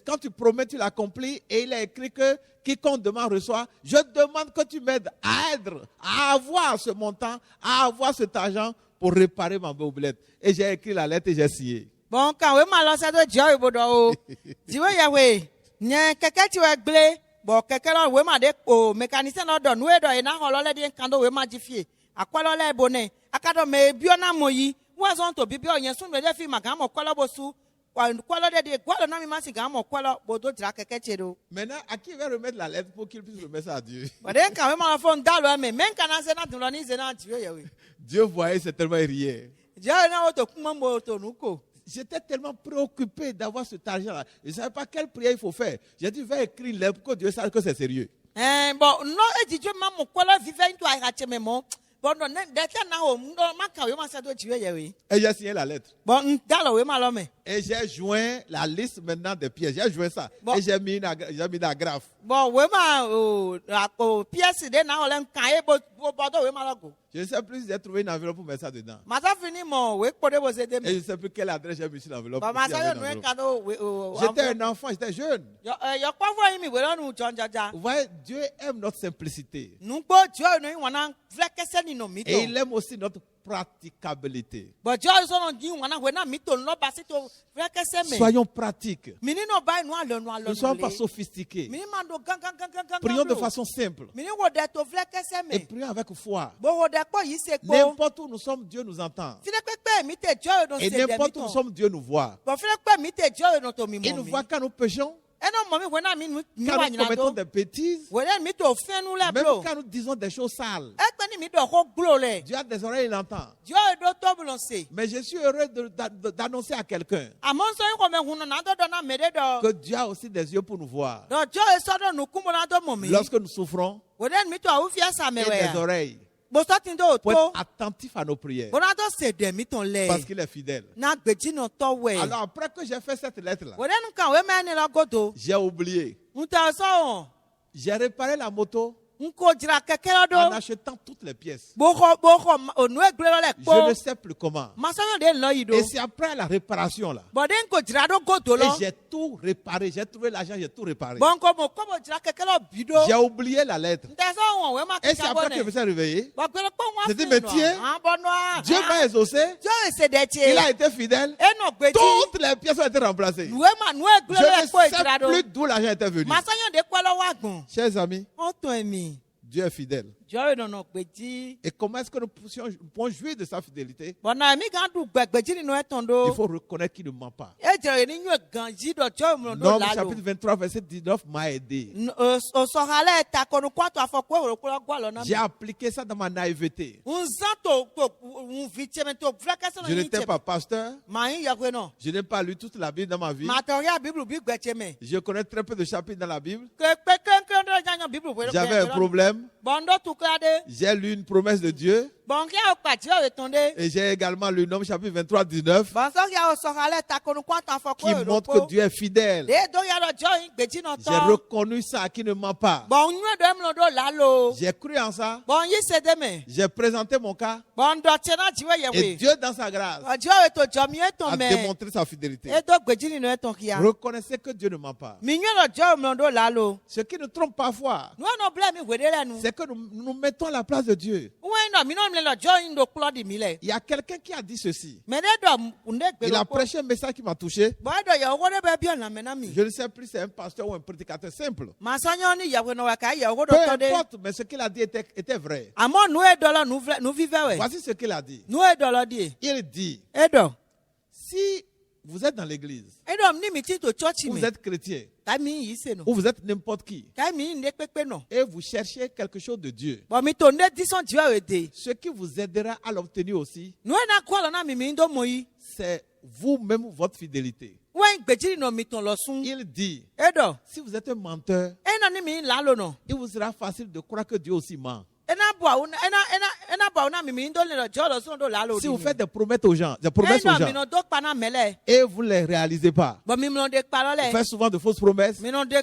A: quand tu promets, tu l'accomplis. Et il a écrit que quiconque demande reçoit. Je demande que tu m'aides à avoir ce montant, à avoir cet argent pour réparer ma mobilette. Et j'ai écrit la lettre et j'ai signé.
B: bon kan we ma lo se do jo we bodo o ji we ye we nye keke ti we gble bo keke lo we ma de o mécanicien lo do nu e do e na ho lo le de kan do we ma ji fie akwa lo le bone akado me bio na moyi wa zon to bibio yen sun de fi maga mo kwalo bo su kwalo de gwalo na mi ma si ga mo kwalo bodo dira keke chedo
A: Maintenant, à qui va remettre la lettre pour qu'il puisse remettre ça à Dieu?
B: bo de kan we ma lo fo ndalo me men kan na se na dun lo ni se na ji we ye we
A: Dieu voyait certainement rien.
B: jo na o to kuma mo to nu ko
A: J'étais tellement préoccupé d'avoir cet argent-là. Je ne savais pas quelle prière il faut faire. J'ai dit, va écrire une lettre pour que Dieu sache que c'est sérieux.
B: bon no e ji jo ma mo kwalo vive into ai ha che me mo bon no de te na o ndo ma kan we ma se do ji we ye we
A: Et j'ai signé la lettre.
B: bon ndalo we ma lo me
A: Et j'ai joint la liste maintenant des pièces. J'ai joint ça.
B: Bon.
A: Et j'ai mis une agrafe.
B: bon we ma o pièce de na o le kan e bodo we ma lo go
A: Je ne sais plus si j'ai trouvé une enveloppe pour mettre ça dedans.
B: ma sa fini mo we po de bo se de
A: Et
B: me
A: je ne sais plus quelle adresse j'ai mis sur l'enveloppe.
B: ba
A: s'il
B: ma
A: y
B: sa
A: avait
B: yo
A: une
B: nu e
A: enveloppe.
B: kan do we
A: J'étais un enfant, j'étais jeune.
B: yo kwa fo yin mi we lo nu jon jaja
A: Vous voyez, Dieu aime notre simplicité.
B: nu gbo jo no yin wana vle kese ni no mi
A: Et il
B: to
A: aime aussi notre praticabilité.
B: but jo so no yin wana we na mi to no ba si to vle kese me
A: Soyons pratiques.
B: mi ni no ba nu alo
A: Ne soyons pas sophistiqués.
B: mi ni ma do gan
A: Prions de façon simple.
B: mi ni wo de to vle kese
A: Et
B: me
A: prions avec foi.
B: bo wo de po yi se ko
A: N'importe où nous sommes, Dieu nous entend.
B: fi de pepe mi te jo no
A: Et
B: se de mi
A: n'importe où nous
B: to
A: sommes, Dieu nous voit.
B: bo fi de pe mi te jo no to mi
A: Il
B: mo
A: nous
B: mi
A: voit quand nous péchons,
B: e no mo mi we na mi nu
A: quand
B: wa
A: nous
B: nyina
A: commettons
B: do
A: des bêtises,
B: we de mi to fe nu le
A: même
B: blo
A: quand nous disons des choses sales.
B: e pe ni mi do ko glo le
A: Dieu a des oreilles, il entend.
B: jo do to bu lo se
A: Mais je suis heureux d'annoncer à quelqu'un
B: amon so yin ko me hunu na do na me de do
A: que Dieu a aussi des yeux pour nous voir.
B: do jo e so do nu kumo na do mo mi
A: Lorsque nous souffrons,
B: we de mi to awu fi asa me
A: et
B: we
A: des oreilles
B: bo so tin do
A: pour
B: to
A: être attentifs à nos prières.
B: bo na do se de mi ton le
A: Parce qu'il est fidèle.
B: na gbeji no to we
A: Alors après que j'ai fait cette lettre-là,
B: we de nu kan we me ni la godo
A: j'ai oublié.
B: nta so
A: J'ai réparé la moto
B: nko jira keke lo
A: en
B: do
A: achetant toutes les pièces.
B: bo ko onu e gble lo le
A: Je
B: po
A: ne sais plus comment.
B: masanyo de lo yi do
A: Et c'est après la réparation là.
B: bo de nko jira do godo
A: Et
B: lo
A: j'ai tout réparé. J'ai trouvé l'argent, j'ai tout réparé.
B: bo nko mo ko mo jira keke lo bi do
A: J'ai oublié la lettre.
B: nta so won we ma
A: Et c'est
B: keke
A: après que je me
B: bone
A: suis réveillé.
B: bo gbe po won
A: J'ai dit, mais tiens, Dieu m'a exaucé.
B: Dieu se de
A: Il
B: tie
A: a été fidèle.
B: e no gbeji
A: Toutes les pièces ont été remplacées.
B: we ma nu e
A: Je
B: gble lo
A: ne
B: le po jira
A: sais
B: do
A: plus d'où l'argent était venu.
B: masanyo de kwa lo wa gbon
A: Chers amis,
B: o to emi
A: Dieu est fidèle.
B: Dieu no no gbeji
A: Et comment est-ce que nous pouvons jouir de sa fidélité?
B: bo na mi gan du gbeji ni no e ton do
A: Il faut reconnaître qu'il ne ment pas.
B: e jere ni nyu gan ji do Dieu mo do
A: Nombre
B: la lo
A: chapitre 23, verset 19 m'a aidé.
B: o so hale ta ko nu kwato afoko e ko gwa lo na
A: J'ai appliqué ça dans ma naïveté.
B: un zanto to un vitime to frekese no
A: Je
B: yin
A: n'étais
B: che
A: pas pasteur.
B: ma yin ya no
A: Je n'ai pas lu toute la Bible dans ma vie.
B: ma to ya bible bi gbeche me
A: Je connais très peu de chapitres dans la Bible.
B: ke pe ken do janyo bible we
A: J'avais un problème.
B: Bondo tukade.
A: J'ai lu une promesse de Dieu.
B: Bongia okpatia wetonde.
A: Et j'ai également lu Nom chapitre 23, 19.
B: Bonsokia osokale takonu kwanta foko.
A: Qui montre que Dieu est fidèle.
B: De do ya do join gbeji no to.
A: J'ai reconnu ça qui ne ment pas.
B: Bon nwe do mlodo lalo.
A: J'ai cru en ça.
B: Bon yi sedeme.
A: J'ai présenté mon cas.
B: Bon do tena jiwe
A: Et
B: yewe.
A: Dieu, dans sa grâce,
B: Ojo weto jomi eton
A: a
B: me.
A: démontré sa fidélité.
B: E do gbeji ni no eton kia.
A: Reconnaissez que Dieu ne ment pas.
B: Mi nwe do jo mlodo lalo.
A: Ce qui nous trompe parfois,
B: No no ble mi wedele nu.
A: c'est que nous nous mettons à la place de Dieu.
B: Uwe no mi no mle lo join do klodi mi le.
A: Il y a quelqu'un qui a dit ceci.
B: Me de do unde gbe
A: Il a
B: lo.
A: prêché un message qui m'a touché.
B: Bo do ya wo de be bi na me na mi.
A: Je ne sais plus si c'est un pasteur ou un prédicateur simple.
B: Masanyo ni ya we no wa ka ya wo do
A: Peu
B: to de.
A: importe, mais ce qu'il a dit était vrai.
B: Amo nu e do lo nu vive we.
A: Voici ce qu'il a dit.
B: Nu e do lo di.
A: Il dit,
B: E do.
A: si vous êtes dans l'église,
B: E do ni mi ti to church
A: ou
B: mi.
A: vous êtes chrétien,
B: Ka mi yi se no.
A: ou vous êtes n'importe qui,
B: Ka mi ne pepe no.
A: et vous cherchez quelque chose de Dieu,
B: Bo mi to ne dison jiwa we de.
A: ce qui vous aidera à l'obtenir aussi,
B: Nu e na kwa lo na mi ndo moyi.
A: c'est vous-même votre fidélité.
B: Wen gbeji no mi ton lo sun.
A: Il dit,
B: E do.
A: si vous êtes un menteur,
B: E no ni mi la lo no.
A: il vous sera facile de croire que Dieu aussi ment.
B: Ena bo na mi ndo le lo jo lo sun do la lo di.
A: Si vous faites des promesses aux gens,
B: E do mi no do pa na mele.
A: et vous ne les réalisez pas,
B: Bo mi mlo de pa lo
A: vous
B: le.
A: faites souvent de fausses promesses,
B: Mi no do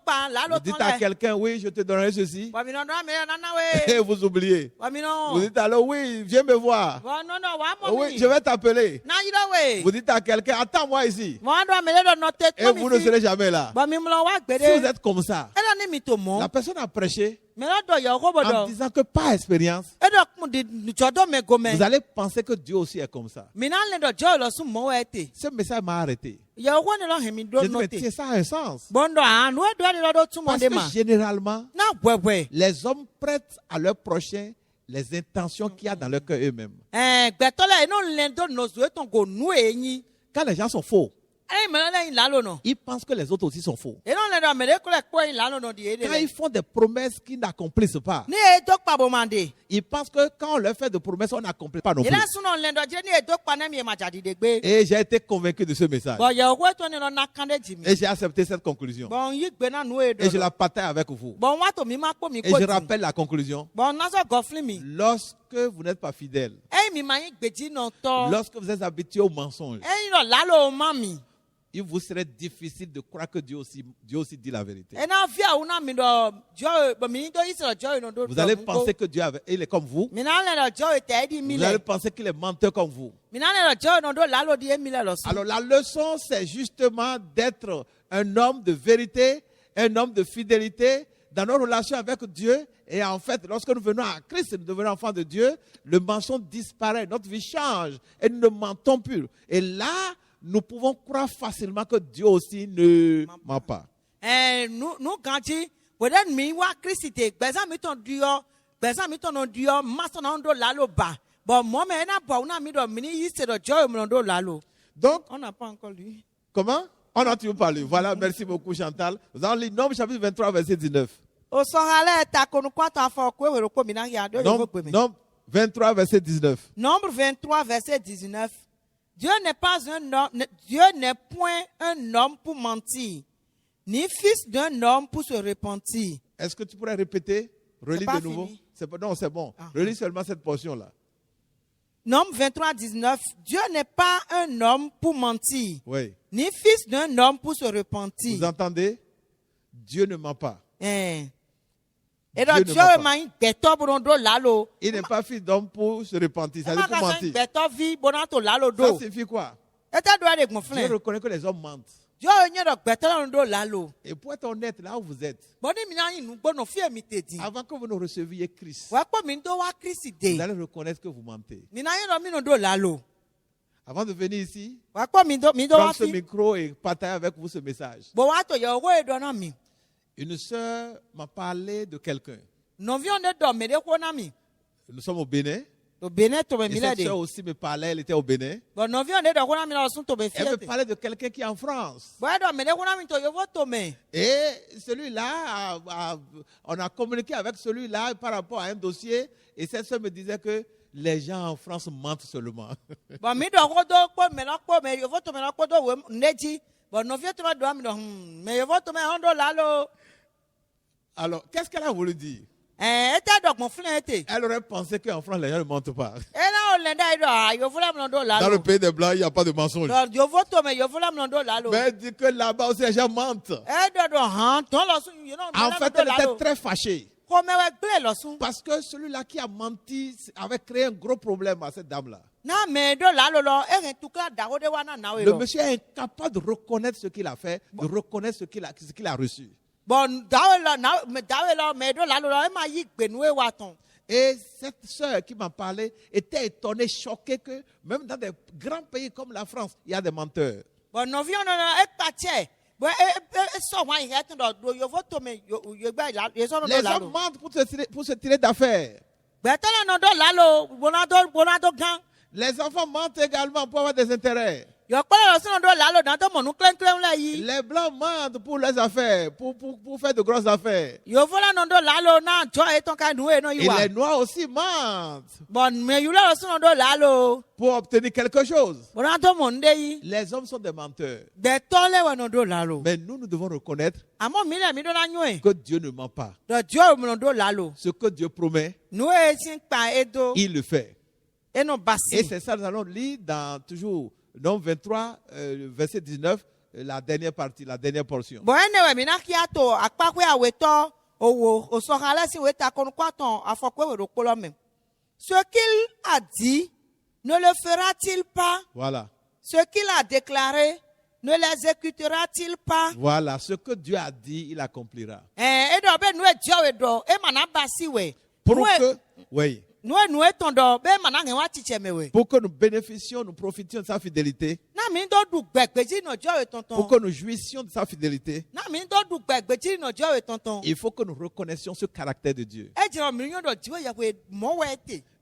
B: pa la lo
A: vous
B: ton
A: dites à
B: le.
A: quelqu'un, oui, je te donnerai ceci,
B: Bo mi no do me na na we.
A: et vous oubliez.
B: Bo mi no.
A: Vous dites alors, oui, viens me voir.
B: Bo no no wa mo
A: Oui,
B: mi.
A: je vais t'appeler.
B: Na yi do we.
A: Vous dites à quelqu'un, attends-moi ici.
B: Mo do me le do no te
A: Et
B: to
A: vous
B: mi
A: ne
B: fi.
A: serez jamais là.
B: Bo mi mlo wa
A: Si vous
B: gbede.
A: êtes comme ça,
B: E do ni mi to mo.
A: la personne a prêché
B: Me lo do yo ko bo
A: en
B: do.
A: disant que par expérience,
B: E do mu di jodo me go me.
A: vous allez penser que Dieu aussi est comme ça.
B: Mi na le do jo lo sun mo we te.
A: Ce message m'a arrêté.
B: Yo wo ni lo he mi do
A: J'ai dit,
B: no
A: mais
B: te.
A: tiens, ça a un sens.
B: Bondo anu e do le do tu mo
A: Parce
B: de
A: que
B: ma.
A: généralement,
B: Na wewe.
A: les hommes prêtent à leur prochain les intentions qu'il y a dans leur cœur eux-mêmes.
B: Gbẹtọlẹ inú lẹ do nọọsù ètò kò nú èyí.
A: Quand les gens sont faux,
B: Ẹyin mẹlẹ lẹyìn lálọ nọ.
A: ils pensent que les autres aussi sont faux.
B: Inú lẹ dọ mẹlẹ kúlẹ̀ kó ẹyin lálọ nọ di èdè
A: Quand
B: lẹ.
A: ils font des promesses qu'ils n'accomplissent pas,
B: Ní ètò pàbò máa dé.
A: ils pensent que quand on leur fait des promesses, on n'accomplit pas non plus.
B: Ìlà súná lẹ dọ jẹ́ ní ètò panẹ́mì ẹ̀ma jàdìdè gbé.
A: Et j'ai été convaincu de ce message.
B: Bọ̀ yẹ owó ètò ni lọ ná kánde jì mí.
A: Et j'ai accepté cette conclusion.
B: Bọ̀ n yí gbé náà nú
A: Et je
B: èdò.
A: la partage avec vous.
B: Bọ̀ n wá tòmí má pò mí
A: Et
B: kó
A: je
B: tì.
A: rappelle la conclusion.
B: Bọ̀ n násọ̀ gọ́fìlì mi.
A: Lorsque vous n'êtes pas fidèle,
B: Ẹyin mi máa yín gbèjì náà tọ́.
A: lorsque vous êtes habitué au mensonge,
B: Ẹyin lọ lálọ́ má mi.
A: il vous serait difficile de croire que Dieu aussi dit la vérité.
B: Ẹ náà fi àwọn náà mi dọ̀ jọ́ bọ̀ mí tó yí sọ̀rọ̀ jọ́ ìnà tó
A: Vous allez penser que Dieu il est comme vous.
B: Mi náà lẹ dọ̀ jọ́ ìtẹ̀ ẹ́ di mi
A: Vous allez
B: lẹ̀.
A: penser qu'il est menteur comme vous.
B: Mi náà lẹ dọ̀ jọ́ ìnà tó lálọ́ di èmi lẹ̀ lọ sí.
A: Alors la leçon, c'est justement d'être un homme de vérité, un homme de fidélité dans nos relations avec Dieu. Et en fait, lorsque nous venons à Christ, nous devenons enfants de Dieu, le mensonge disparaît, notre vie change et nous ne mentons plus. Et là, nous pouvons croire facilement que Dieu aussi ne ment pas.
B: Nu ganji wòde mi wá Kristi tè gbẹ̀sán mi tàn duyọ gbẹ̀sán mi tàn nà duyọ masọ̀ náà ń do lálọ́ bá bọ̀ mọ́ mẹ́ ẹ̀ náà bọ̀ ọ̀nà mi dọ̀ mi ní yí ṣe dọ̀ jọ́ ìmùnà do lálọ́.
A: Donc,
B: On n'a pas encore lu.
A: comment? On a toujours parlé. Voilà, merci beaucoup Chantal. Nous allons lire Nombre chapitre 23, verset 19.
B: O sọ̀rọ̀ ta konu kwata fọ kó ewèrè kó mi náà yà dó yóò gbé mi.
A: Nombre 23, verset 19.
B: Nombre 23, verset 19. Dieu n'est pas un homme, Dieu n'est point un homme pour mentir, ni fils d'un homme pour se repentir.
A: Est-ce que tu pourrais répéter? Relis
B: pas
A: de nouveau.
B: fini.
A: Non, c'est bon.
B: Ah.
A: Relis seulement cette portion-là.
B: Nombre 23, 19. Dieu n'est pas un homme pour mentir,
A: Oui.
B: ni fils d'un homme pour se repentir.
A: Vous entendez? Dieu ne ment pas.
B: Et donc,
A: Dieu
B: Dieu
A: ne ment pas.
B: m'a dit, beto bonondo lalo.
A: Il n'est pas fils d'homme pour se repentir. Ça
B: Et
A: veut
B: ma
A: dire pour
B: kasa
A: mentir.
B: beto vi bonato lalo
A: Ça
B: do.
A: signifie quoi?
B: Et t'as droit de
A: Dieu
B: gonfler.
A: reconnaît que les hommes mentent.
B: Dieu n'y a donc beto bonondo lalo.
A: Et pour être honnête, là où vous êtes,
B: Boni mina yi nu bono fi emi te di.
A: avant que vous ne receviez Christ,
B: Wa po mi ndo wa Kristi
A: vous
B: de.
A: allez reconnaître que vous mentez.
B: Mina yi no mi no do lalo.
A: Avant de venir ici,
B: Wa po mi do wa
A: prendre ce
B: fi.
A: micro et partager avec vous ce message.
B: Bo wa to yo wo edo na mi.
A: Une sœur m'a parlé de quelqu'un.
B: No vi on de do me de ko na mi.
A: Nous sommes au Bénin.
B: To bene to be
A: Et
B: mi le
A: cette
B: de.
A: sœur aussi me parlait, elle était au Bénin.
B: Bo no vi on de do ko na mi na sun to be fi
A: Elle me
B: ete.
A: parlait de quelqu'un qui est en France.
B: Bo do me de ko na mi to yo vo to me.
A: Et celui-là, on a communiqué avec celui-là par rapport à un dossier. Et cette sœur me disait que les gens en France mentent seulement.
B: Bo mi do ko do ko me la ko me yo vo to me la ko do we neji. Bo no vi to do mi do me yo vo to me hondo lalo.
A: Alors, qu'est-ce qu'elle a voulu dire?
B: Était donc mon flin était.
A: Elle aurait pensé qu'en France, les gens ne mentent pas.
B: Et là, on l'a dit, yo voulait me donner
A: Dans le pays des Blancs, il n'y a pas de mensonge.
B: donc, yo voto, mais yo voulait me donner
A: Mais elle dit que là-bas aussi, les gens mentent. En fait, elle était très fâchée. Parce que celui-là qui a menti avait créé un gros problème à cette dame-là. Le monsieur est incapable de reconnaître ce qu'il a fait, de reconnaître ce qu'il a reçu. Et cette sœur qui m'a parlé était étonnée, choquée que même dans des grands pays comme la France, il y a des menteurs. Les hommes mentent pour se tirer d'affaires. Les enfants mentent également pour avoir des intérêts. Les blancs mentent pour leurs affaires, pour faire de grosses affaires. Et les noirs aussi mentent pour obtenir quelque chose. Les hommes sont des menteurs. Mais nous devons reconnaître que Dieu ne ment pas. Ce que Dieu promet, il le fait. Et c'est ça que nous allons lire dans toujours Nom 23, verset 19, la dernière partie, la dernière portion.
B: Ce qu'il a dit, ne le fera-t-il pas?
A: Voilà.
B: Ce qu'il a déclaré, ne l'exécutera-t-il pas?
A: Voilà, ce que Dieu a dit, il accomplira. Pour que, oui. Pour que nous bénéficions, nous profitions de sa fidélité. Pour que nous jouissions de sa fidélité. Il faut que nous reconnaissions ce caractère de Dieu.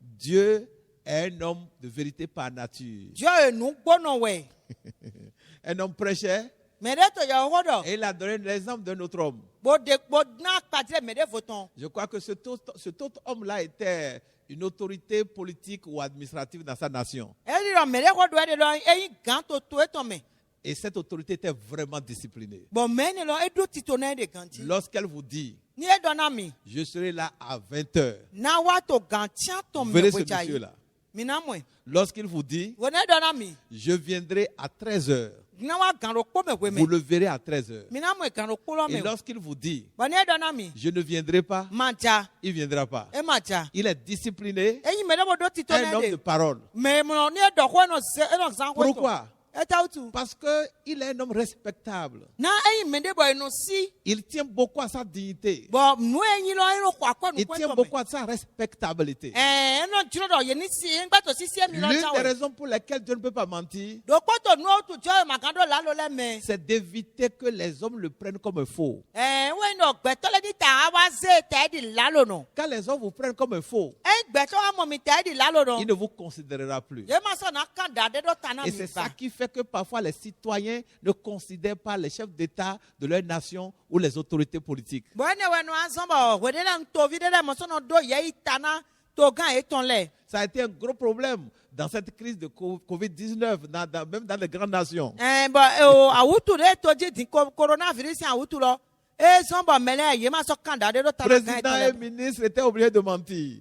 A: Dieu est un homme de vérité par nature. Un homme prêchait. Et il a donné l'exemple d'un autre homme. Je crois que cet autre homme-là était une autorité politique ou administrative dans sa nation. Et cette autorité était vraiment disciplinée. Lorsqu'elle vous dit, je serai là à 20h. Vous verrez ce monsieur-là. Lorsqu'il vous dit, je viendrai à 13h. Vous le verrez à 13h. Et lorsqu'il vous dit, je ne viendrai pas, il ne viendra pas. Il est discipliné, un homme de parole. Pourquoi? Parce qu'il est un homme respectable. Il tient beaucoup à sa dignité. Il tient beaucoup à sa respectabilité. L'une des raisons pour lesquelles Dieu ne peut pas mentir, c'est d'éviter que les hommes le prennent comme faux. Quand les hommes vous prennent comme faux, il ne vous considérera plus. Et c'est ça qui fait que parfois les citoyens ne considèrent pas les chefs d'État de leur nation ou les autorités politiques. Ça a été un gros problème dans cette crise de Covid-19, même dans les grandes nations. Président et ministre étaient obligés de mentir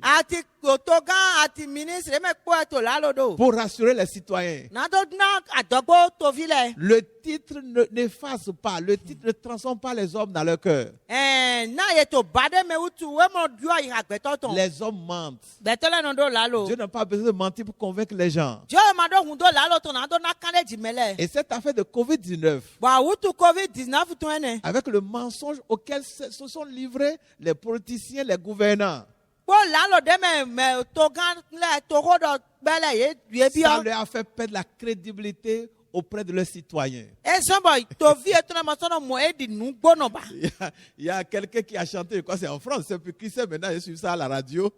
A: pour rassurer les citoyens. Le titre n'efface pas, le titre ne transforme pas les hommes dans leur cœur. Les hommes mentent. Dieu n'a pas besoin de mentir pour convaincre les gens. Et cette affaire de Covid-19, avec le mensonge auquel se sont livrés les politiciens, les gouvernants, ça leur a fait perdre la crédibilité auprès de leurs citoyens. Il y a quelqu'un qui a chanté, je crois que c'est en France, je ne sais plus qui c'est maintenant, je suis ça à la radio.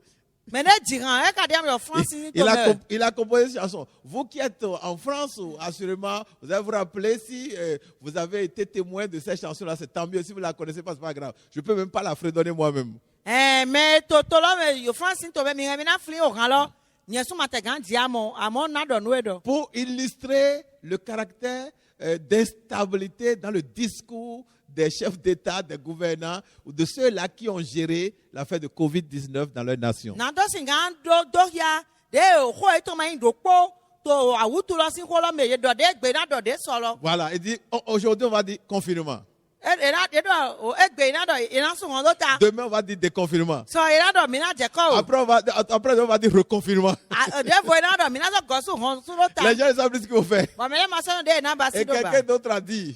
A: Il a composé cette chanson. Vous qui êtes en France, assurément, vous allez vous rappeler si vous avez été témoin de cette chanson-là, c'est tant mieux. Si vous ne la connaissez pas, ce n'est pas grave. Je ne peux même pas la fredonner moi-même. Pour illustrer le caractère d'instabilité dans le discours des chefs d'État, des gouvernants ou de ceux-là qui ont géré l'affaire de Covid-19 dans leur nation.
B: Na do si nga do ya de ho e to ma yin do po to awutu lo si ho lo me ye do de gbe na do de so lo.
A: Voilà, il dit, aujourd'hui on va dire confinement. Demain on va dire déconfinement.
B: So
A: Après on va dire reconfinement. Les gens ne savent plus ce qu'il faut faire. Et quelqu'un d'autre a dit,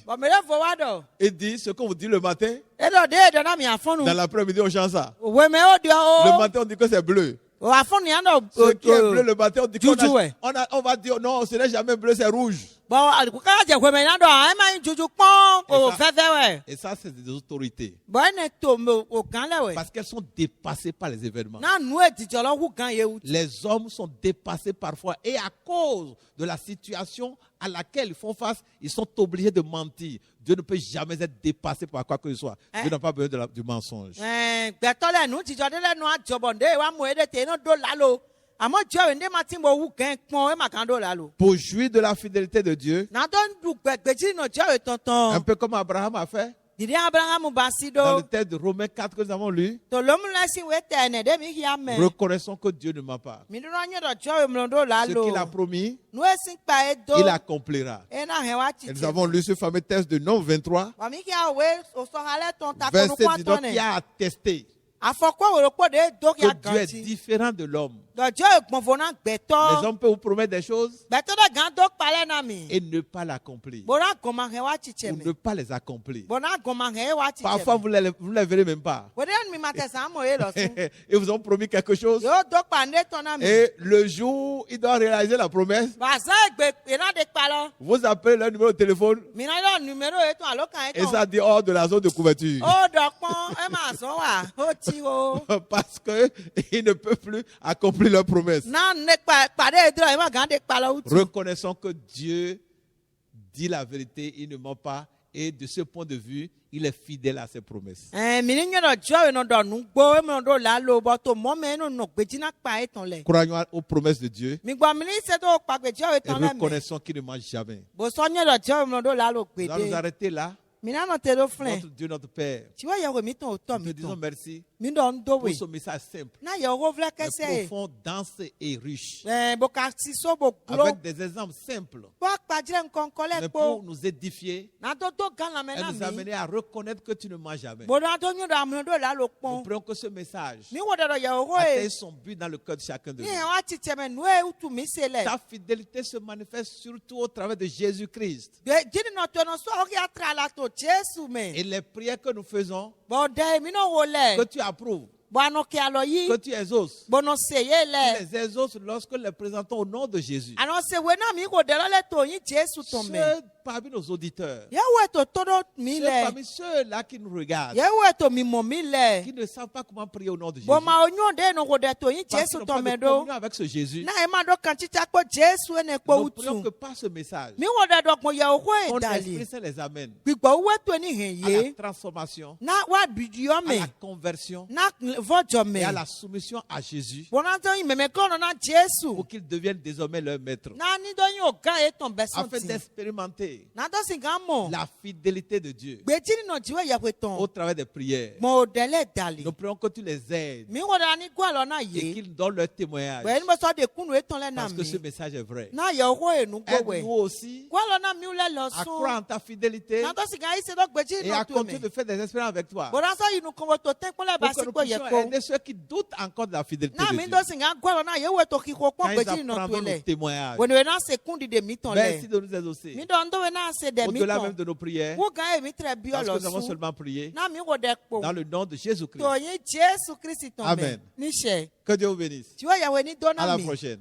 A: il dit ce qu'on vous dit le matin, dans l'après-midi on change ça. Le matin on dit que c'est bleu. Ce qui est bleu le matin, on dit on va dire non, ce n'est jamais bleu, c'est rouge. Et ça, c'est des autorités. Parce qu'elles sont dépassées par les événements. Les hommes sont dépassés parfois. Et à cause de la situation à laquelle ils font face, ils sont obligés de mentir. Dieu ne peut jamais être dépassé par quoi que ce soit. Dieu n'a pas besoin du mensonge. Pour jouir de la fidélité de Dieu, un peu comme Abraham a fait, dans le texte de Romains 4 que nous avons lu, reconnaissons que Dieu ne ment pas. Ce qu'il a promis, il accomplira. Et nous avons lu ce fameux texte de Nombre 23, verset 19 qui a attesté que Dieu est différent de l'homme. Les hommes peuvent vous promettre des choses et ne pas l'accomplir. Ou ne pas les accomplir. Parfois, vous ne les verrez même pas. Ils vous ont promis quelque chose. Et le jour où ils doivent réaliser la promesse, vous appelez leur numéro de téléphone et ça dit hors de la zone de couverture. Parce qu'ils ne peuvent plus accomplir leur promesse. Reconnaissons que Dieu dit la vérité, il ne ment pas, et de ce point de vue, il est fidèle à ses promesses. Croyons aux promesses de Dieu et reconnaissons qu'il ne ment jamais. Nous allons nous arrêter là. Notre Dieu, notre Père, nous te disons merci pour ce message simple, mais profond, dense et riche, avec des exemples simples, mais pour nous édifier et nous amener à reconnaître que tu ne mens jamais. Nous prions que ce message atteigne son but dans le cœur de chacun de nous. Ta fidélité se manifeste surtout au travers de Jésus-Christ. Et les prières que nous faisons, que tu approuves, que tu exauces, tu les exauces lorsque les présentons au nom de Jésus. Ceux parmi nos auditeurs, parmi ceux-là qui nous regardent, qui ne savent pas comment prier au nom de Jésus, parce qu'ils n'ont pas de communion avec ce Jésus, nous prions que par ce message, ton Esprit Saint les amène à la transformation, à la conversion et à la soumission à Jésus, pour qu'ils deviennent désormais leur maître, afin d'expérimenter la fidélité de Dieu au travers des prières. Nous prions que tu les aides et qu'ils donnent leur témoignage, parce que ce message est vrai. Aide-nous aussi à croire en ta fidélité et à continuer de faire des expériences avec toi, pour que nous puissions aider ceux qui doutent encore de la fidélité de Dieu. Quand ils apprendront nos témoignages, merci de nous exaucer au-delà même de nos prières, parce que nous avons seulement prié dans le nom de Jésus-Christ. Amen. Que Dieu vous bénisse. À la prochaine.